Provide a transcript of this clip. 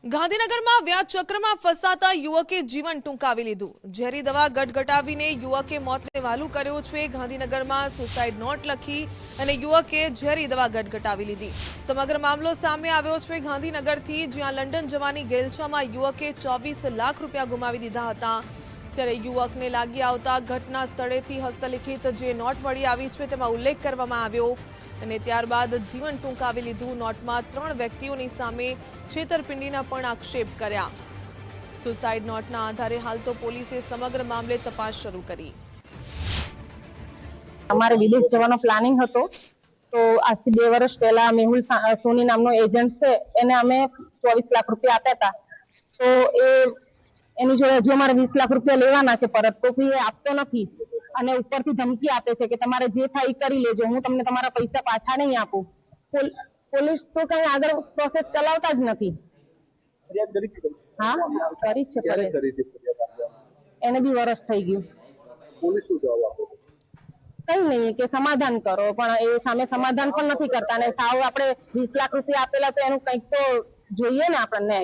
ગાંધીનગરમાં વ્યાજ ચક્રમાં ફસાતા યુવકે જીવન ટૂંકાવી લીધું। ઝેરી દવા ગટગટાવીને યુવકે મોતને વહાલું કર્યું છે। ગાંધીનગરમાં સુસાઇડ નોટ લખી અને યુવકે ઝેરી દવા ગટગટાવી લીધી। સમગ્ર મામલો સામે આવ્યો છે ગાંધીનગરથી, જ્યાં લંડન જવાની ગેલછામાં યુવકે 24 લાખ રૂપિયા ગુમાવી દીધા હતા। ત્યારે યુવકને લાગી આવતા ઘટના સ્થળેથી હસ્તલિખિત જે નોટ મળી આવી છે તેમાં ઉલ્લેખ કરવામાં આવ્યો અને ત્યારબાદ જીવન ટૂંકાવી લીધું। નોટમાં 3 વ્યક્તિઓની સામે છેતરપિંડીના પણ આક્ષેપ કર્યા। સુસાઇડ નોટના આધારે હાલ તો પોલીસે સમગ્ર મામલે તપાસ શરૂ કરી। અમારે વિદેશ જવાનો પ્લાનિંગ હતો, તો આજથી 2 વર્ષ પહેલા મેહુલ સોની નામનો એજન્ટ છે, એને અમે 24 લાખ રૂપિયા આપ્યા હતા। તો એની જોડે હજુ અમારે 20 લાખ રૂપિયા લેવાના છે પરત, તો એ આપતો નથી અને ઉપરથી ધમકી આપે છે કે તમારે જે થાય એ કરી લેજો, હું તમને તમારા પૈસા પાછા નહીં આપું। પોલીસ તો કઈ આગળ પ્રોસેસ ચલાવતા જ નથી। હા, કરી છે એને બી વર્ષ થઈ ગયું। કઈ નહીં કે સમાધાન કરો, પણ એ સામે સમાધાન પણ નથી કરતા ને સાવ આપણે 20 લાખ રૂપિયા આપેલા તો એનું કંઈક તો જોઈએ ને આપણને।